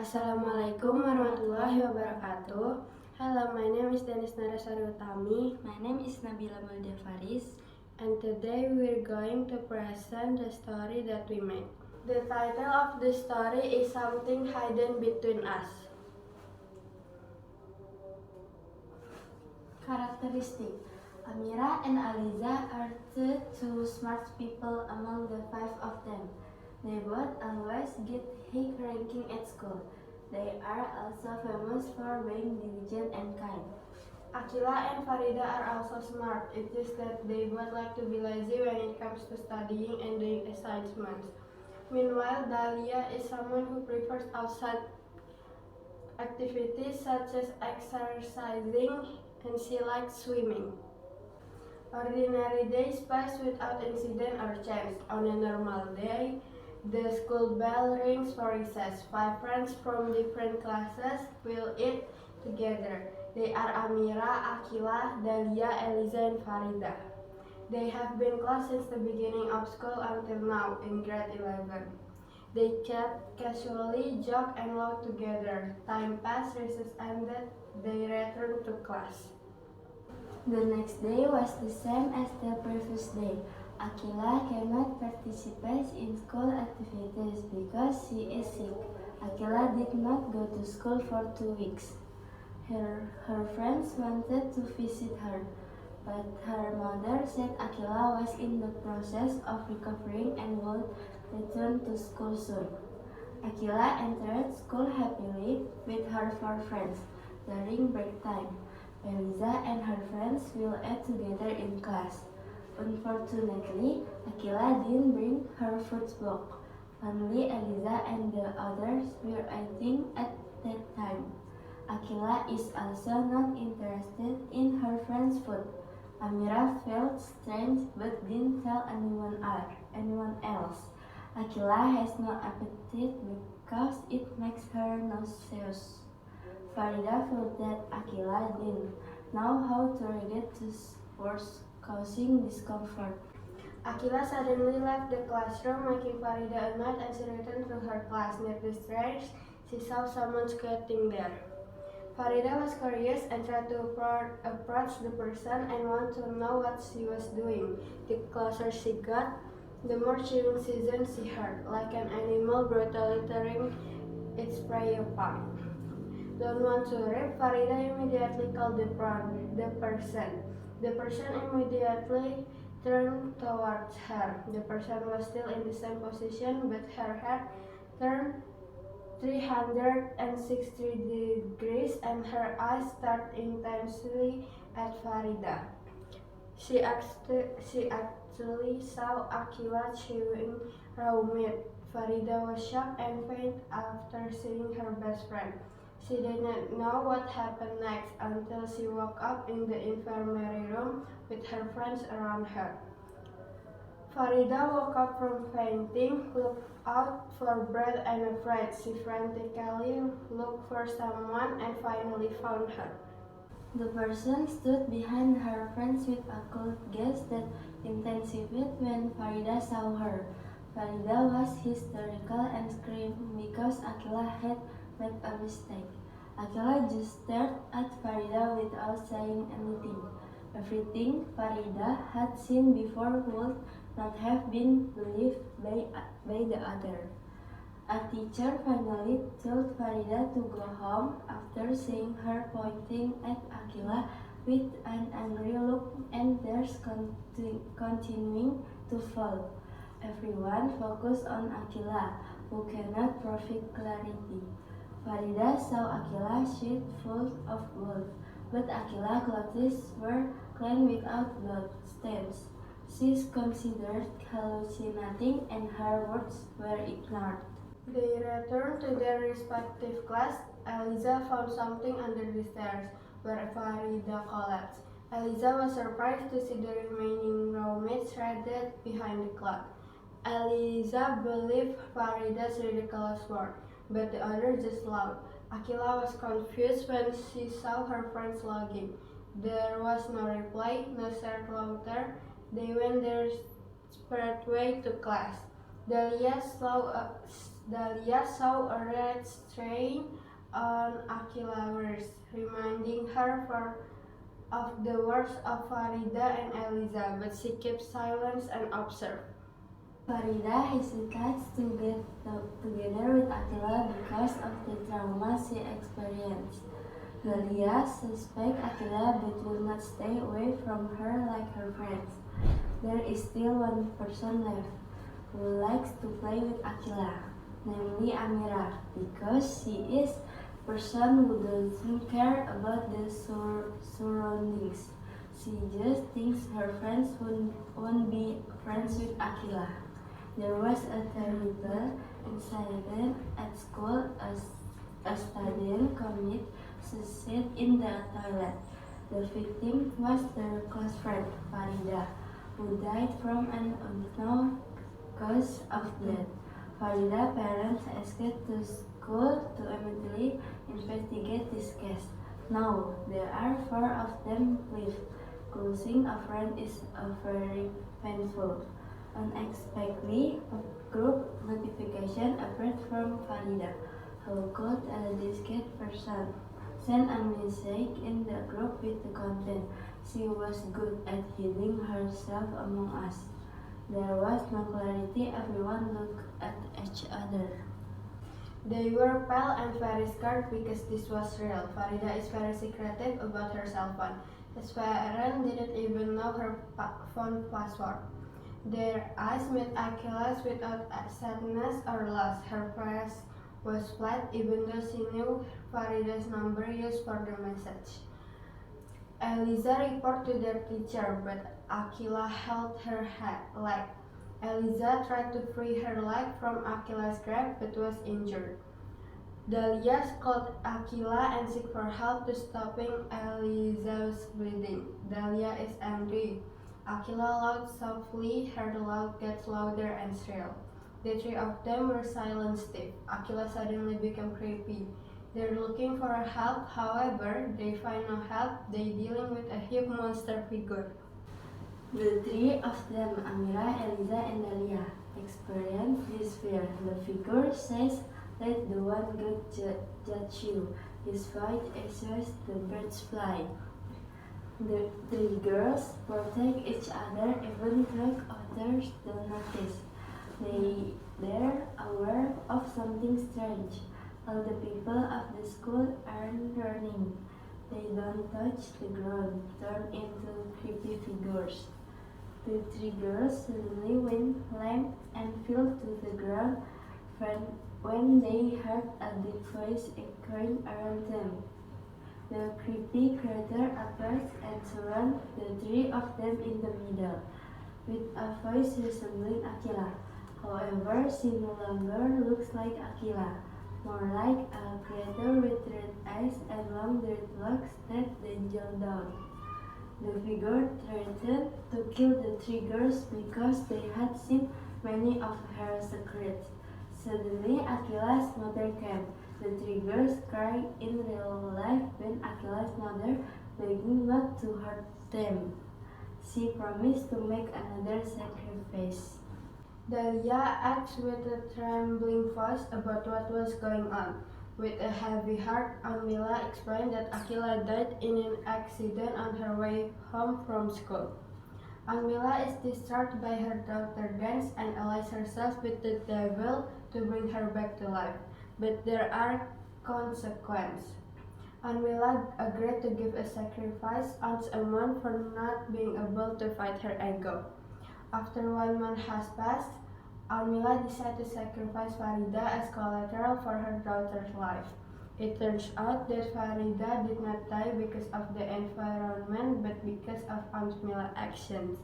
Assalamualaikum warahmatullahi wabarakatuh. Hello, my name is Denis Narasari Utami. My name is Nabila Mulda Faris. And today we're going to present the story that we made. The title of the story is Something Hidden Between Us. Characteristic: Amira and Aliza are the two smart people among the five of them. They both always get high ranking at school. They are also famous for being diligent and kind. Akila and Farida are also smart. It is that they both like to be lazy when it comes to studying and doing assignments. Meanwhile, Dahlia is someone who prefers outside activities such as exercising, and she likes swimming. Ordinary days pass without incident or chance. On a normal day, the school bell rings for recess. Five friends from different classes will eat together. They are Amira, Akila, Dahlia, Eliza, and Farida. They have been close since the beginning of school until now, in grade 11. They chat casually, joke, and laugh together. Time passed, recess ended, they returned to class. The next day was the same as the previous day. Akila cannot participate in school activities because she is sick. Akila did not go to school for 2 weeks. Her friends wanted to visit her, but her mother said Akila was in the process of recovering and would return to school soon. Akila entered school happily with her four friends. During break time, Eliza and her friends will eat together in class. Unfortunately, Akila didn't bring her footbook. Only Eliza and the others were eating at that time. Akila is also not interested in her friend's food. Amira felt strange but didn't tell anyone else. Akila has no appetite because it makes her nauseous. Farida felt that Akila didn't know how to react to words causing discomfort. Akila suddenly left the classroom, making Farida annoyed, and she returned to her class. Near the stairs, she saw someone skating there. Farida was curious and tried to approach the person and want to know what she was doing. The closer she got, the more chilling sensation she heard, like an animal brutally tearing its prey apart. Don't want to rip, Farida immediately called the person. The person immediately turned towards her. The person was still in the same position, but her head turned 360 degrees and her eyes stared intensely at Farida. She actually saw Akila chewing raw meat. Farida was shocked and faint after seeing her best friend. She didn't know what happened next until she woke up in the infirmary room with her friends around her. Farida woke up from fainting, looked out for breath and afraid. She frantically looked for someone and finally found her. The person stood behind her friends with a cold gaze that intensified when Farida saw her. Farida was hysterical and screamed because Akila had made a mistake. Akila just stared at Farida without saying anything. Everything Farida had seen before would not have been believed by the other. A teacher finally told Farida to go home after seeing her pointing at Akila with an angry look and tears continuing to fall. Everyone focused on Akila, who cannot provide clarity. Farida saw Akila sheet full of blood, but Akila's clothes were clean without blood stains. She considered hallucinating and her words were ignored. They returned to their respective class. Eliza found something under the stairs, where Farida collapsed. Eliza was surprised to see the remaining raw meat shredded behind the cloth. Eliza believed Farida's ridiculous word, but the others just laughed. Akila was confused when she saw her friends logging. There was no reply, no shared laughter. They went their separate way to class. Dahlia Dahlia saw a red stain on Aquila's wrist, reminding her of the words of Farida and Eliza, but she kept silence and observed. Farida hesitates to get together with Aquila because of the trauma she experienced. Dahlia suspects Aquila but will not stay away from her like her friends. There is still one person left who likes to play with Aquila, namely Amira, because she is a person who doesn't care about the surroundings. She just thinks her friends won't be friends with Aquila. There was a terrible incident at school. A student committed suicide in the toilet. The victim was their close friend, Farida, who died from an unknown cause of death. Farida's parents escaped to school to immediately investigate this case. Now, there are 4 of them left. Losing a friend is very painful. Unexpectedly, a group notification appeared from Farida, who called a discreet person, sent a message in the group with the content. She was good at hiding herself among us. There was no clarity, everyone looked at each other. They were pale and very scared because this was real. Farida is very secretive about her cell phone. His parents didn't even know her phone password. Their eyes met Aquila's without sadness or loss. Her face was flat even though she knew Farida's number used for the message. Eliza reported to their teacher, but Aquila held her leg. Eliza tried to free her leg from Aquila's grip but was injured. Dahlia called Aquila and seek for help to stopping Eliza's bleeding. Dahlia is angry. Aquila laughed softly, her laugh gets louder and shrill. The 3 of them were silent stiff. Aquila suddenly became creepy. They're looking for help, however, they find no help. They're dealing with a huge monster figure. The 3 of them, Amira, Eliza, and Dahlia, experience this fear. The figure says, "Let the one God judge you." His voice echoes the birds fly. The 3 girls protect each other even though others don't notice. They're aware of something strange. All the people of the school aren't running. They don't touch the ground, turn into creepy figures. The 3 girls suddenly went limp and fell to the ground when they heard a deep voice echoing around them. The creepy creature appears and surrounds the 3 of them in the middle, with a voice resembling Aquila. However, she no longer looks like Aquila, more like a creature with red eyes and long dreadlocks that dangle down. The figure threatened to kill the 3 girls because they had seen many of her secrets. Suddenly, Aquila's mother came. The 3 girls cried in real life when Aquila's mother begging not to hurt them. She promised to make another sacrifice. Dahlia asked with a trembling voice about what was going on. With a heavy heart, Amila explained that Aquila died in an accident on her way home from school. Amila is distraught by her daughter's death and allies herself with the devil to bring her back to life. But there are consequences. Amila agreed to give a sacrifice once a month for not being able to fight her ego. After 1 month has passed, Amila decided to sacrifice Farida as collateral for her daughter's life. It turns out that Farida did not die because of the environment but because of Amila's actions.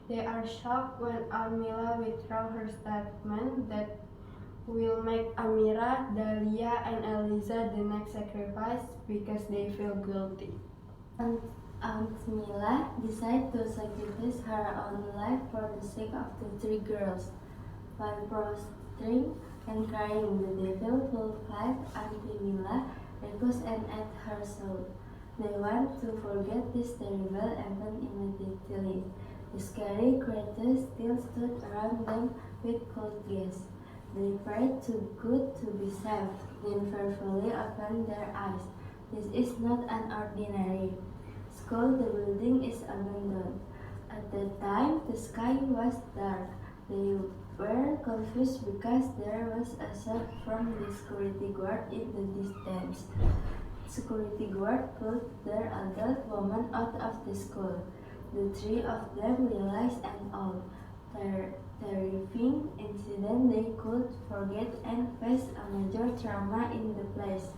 They are shocked when Amila withdraws her statement that will make Amira, Dahlia, and Eliza the next sacrifice because they feel guilty. Aunt Mila decided to sacrifice her own life for the sake of the 3 girls. While prostrating and crying, the devil will fight Aunt Mila, reckless and at her soul. They want to forget this terrible event immediately. The scary creatures still stood around them with cold gaze. They prayed to God to be saved, then fearfully opened their eyes. This is not an ordinary school, the building is abandoned. At that time, the sky was dark. They were confused because there was a shout from the security guard in the distance. Security guard pulled their adult woman out of the school. The three of them realized an old, terrifying incident they could forget and faced a major trauma in the place.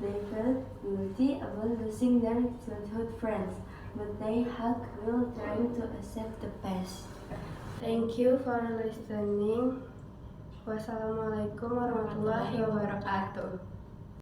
They felt guilty about losing their childhood friends, but they hugged while trying to accept the past. Thank you for listening. Wassalamualaikum warahmatullahi wabarakatuh.